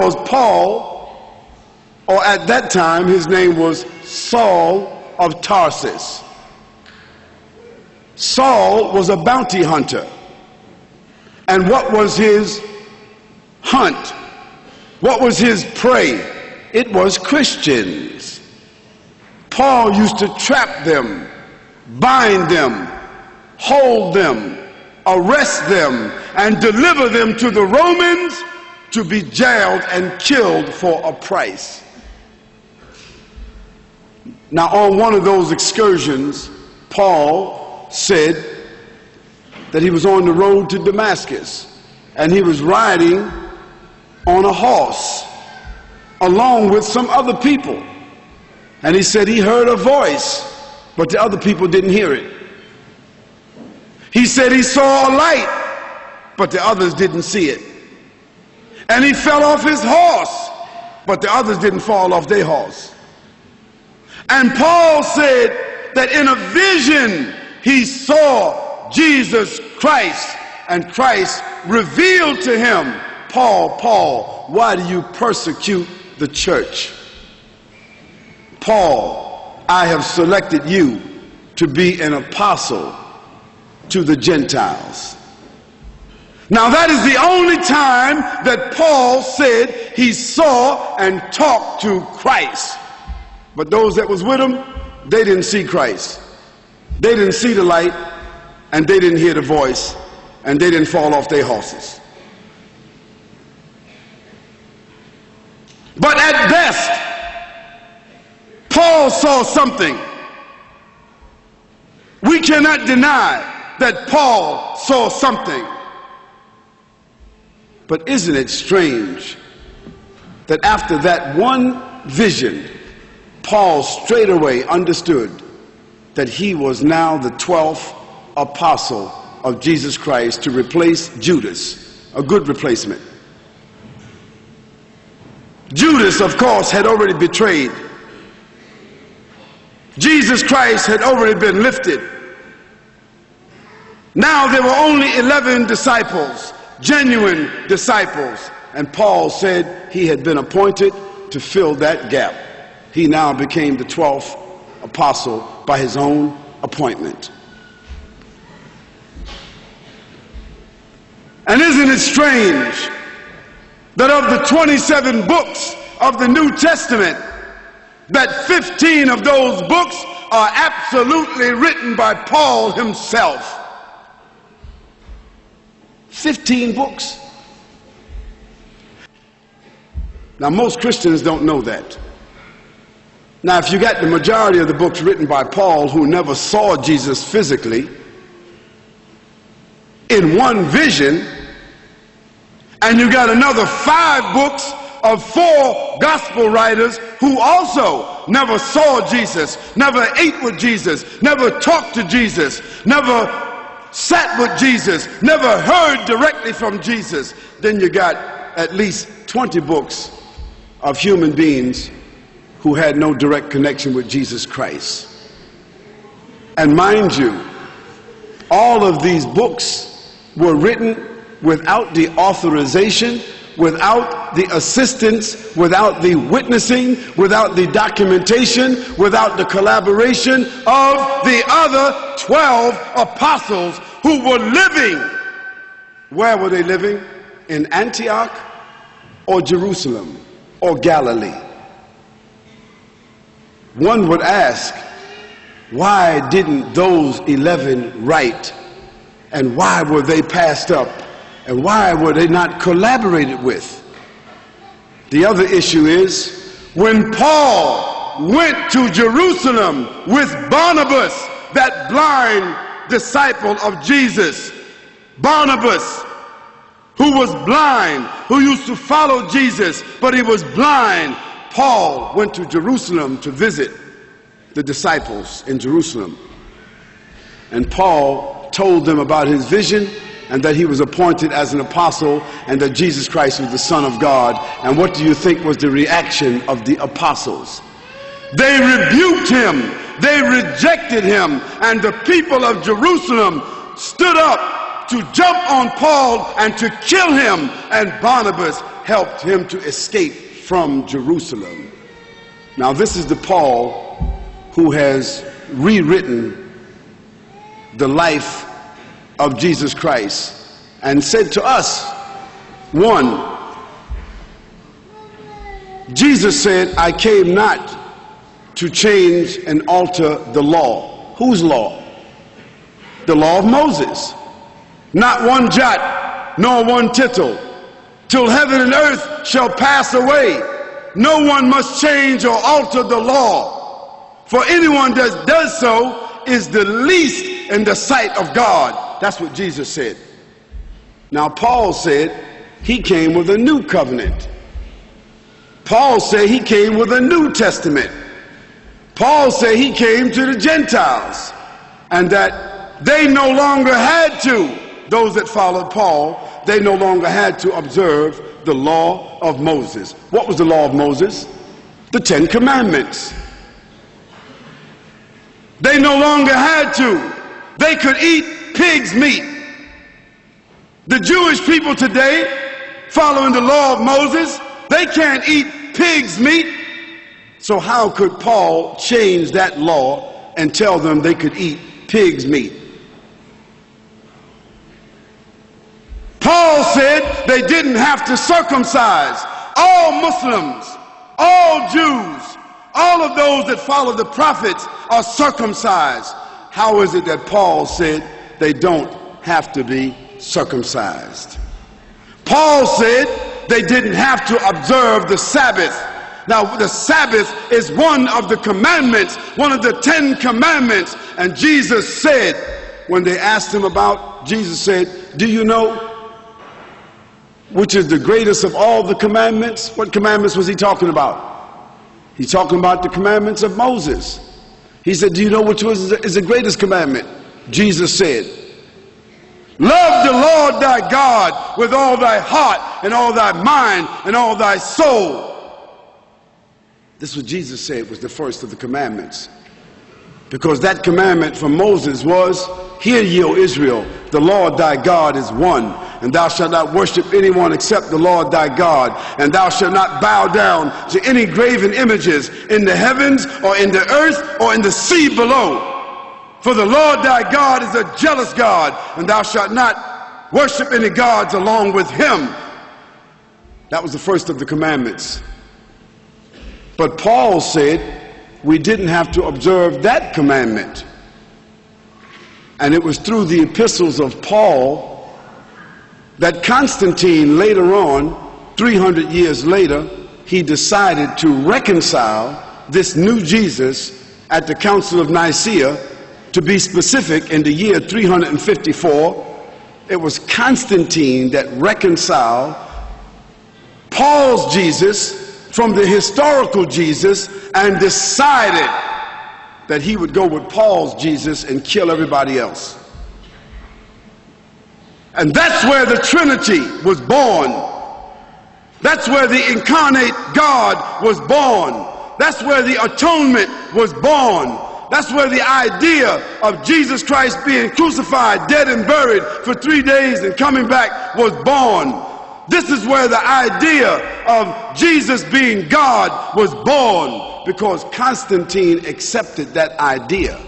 was Paul, or at that time his name was Saul of Tarsus. Saul was a bounty hunter. And what was his hunt? What was his prey? It was Christians. Paul used to trap them, bind them, hold them, arrest them, and deliver them to the Romans to be jailed and killed for a price. Now, on one of those excursions, Paul said that he was on the road to Damascus, and he was riding on a horse along with some other people. And he said he heard a voice, but the other people didn't hear it. He said he saw a light, but the others didn't see it. And he fell off his horse, but the others didn't fall off their horse. And Paul said that in a vision he saw Jesus Christ, and Christ revealed to him, Paul, Paul, why do you persecute the church? Paul, I have selected you to be an apostle to the Gentiles. Now that is the only time that Paul said he saw and talked to Christ. But those that was with him, they didn't see Christ. They didn't see the light, and they didn't hear the voice, and they didn't fall off their horses. But at best, Paul saw something. We cannot deny that Paul saw something. But isn't it strange that after that one vision, Paul straight away understood that he was now the 12th apostle of Jesus Christ to replace Judas, a good replacement. Judas, of course, had already betrayed. Jesus Christ had already been lifted. Now there were only 11 disciples, genuine disciples, and Paul said he had been appointed to fill that gap. He now became the 12th apostle by his own appointment. And isn't it strange that of the 27 books of the New Testament, that 15 of those books are absolutely written by Paul himself? 15 books. Now most Christians don't know that. Now if you got the majority of the books written by Paul, who never saw Jesus physically, in one vision, and you got another 5 books of 4 gospel writers who also never saw Jesus, never ate with Jesus, never talked to Jesus, never sat with Jesus, never heard directly from Jesus, then you got at least 20 books of human beings who had no direct connection with Jesus Christ. And mind you, all of these books were written without the authorization, without the assistance, without the witnessing, without the documentation, without the collaboration of the other 12 apostles who were living. Where were they living? In Antioch or Jerusalem or Galilee? One would ask, why didn't those 11 write? And why were they passed up? And why were they not collaborated with? The other issue is, when Paul went to Jerusalem with Barnabas, that blind disciple of Jesus, Barnabas, who was blind, who used to follow Jesus, but he was blind. Paul went to Jerusalem to visit the disciples in Jerusalem. And Paul told them about his vision, and that he was appointed as an apostle, and that Jesus Christ was the Son of God. And what do you think was the reaction of the apostles? They rebuked him, they rejected him, and the people of Jerusalem stood up to jump on Paul and to kill him, and Barnabas helped him to escape from Jerusalem. Now this is the Paul who has rewritten the life of Jesus Christ and said to us, one, Jesus said, I came not to change and alter the law. Whose law? The law of Moses. Not one jot, nor one tittle, till heaven and earth shall pass away. No one must change or alter the law. For anyone that does so is the least in the sight of God. That's what Jesus said. Now Paul said he came with a new covenant. Paul said he came with a New Testament. Paul said he came to the Gentiles, and that they no longer had to, those that followed Paul, they no longer had to observe the law of Moses. What was the law of Moses? The 10 Commandments. They no longer had to. They could eat pig's meat. The Jewish people today, following the law of Moses, they can't eat pig's meat. So how could Paul change that law and tell them they could eat pig's meat? Paul said they didn't have to circumcise. All Muslims, all Jews, all of those that follow the prophets are circumcised. How is it that Paul said they don't have to be circumcised? Paul said they didn't have to observe the Sabbath. Now the Sabbath is one of the commandments, one of the 10 commandments. And Jesus said, when they asked him about, Jesus said, do you know which is the greatest of all the commandments? What commandments was he talking about? He's talking about the commandments of Moses. He said, do you know which is the greatest commandment? Jesus said, love the Lord thy God with all thy heart and all thy mind and all thy soul. This is what Jesus said was the first of the commandments. Because that commandment from Moses was, hear ye, O Israel, the Lord thy God is one, and thou shalt not worship anyone except the Lord thy God, and thou shalt not bow down to any graven images in the heavens or in the earth or in the sea below. For the Lord thy God is a jealous God, and thou shalt not worship any gods along with him. That was the first of the commandments. But Paul said we didn't have to observe that commandment. And it was through the epistles of Paul that Constantine later on, 300 years later, he decided to reconcile this new Jesus at the Council of Nicaea. To be specific, in the year 354, it was Constantine that reconciled Paul's Jesus from the historical Jesus and decided that he would go with Paul's Jesus and kill everybody else. And that's where the Trinity was born. That's where the incarnate God was born. That's where the atonement was born. That's where the idea of Jesus Christ being crucified, dead and buried for 3 days and coming back was born. This is where the idea of Jesus being God was born, because Constantine accepted that idea.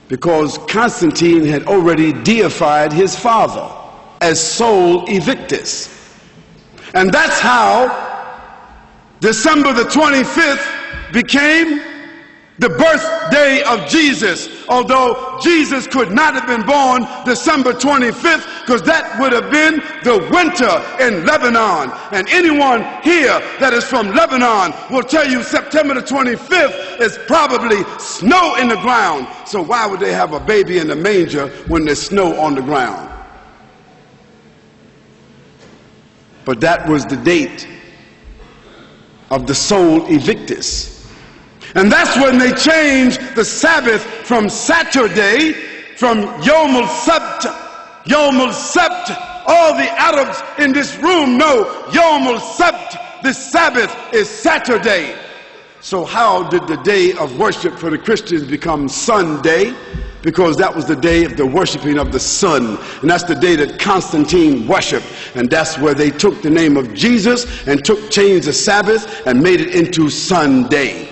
Because Constantine had already deified his father as Sol Invictus. And that's how December the 25th became the birthday of Jesus, although Jesus could not have been born December 25th, because that would have been the winter in Lebanon. And anyone here that is from Lebanon will tell you September the 25th is probably snow in the ground. So why would they have a baby in the manger when there's snow on the ground? But that was the date of the Sol Invictus. And that's when they changed the Sabbath from Saturday, from Yom al-Sabt. Yom al-Sabt. All the Arabs in this room know Yom al-Sabt. The Sabbath is Saturday. So how did the day of worship for the Christians become Sunday? Because that was the day of the worshiping of the sun, and that's the day that Constantine worshiped, and that's where they took the name of Jesus and changed the Sabbath and made it into Sunday.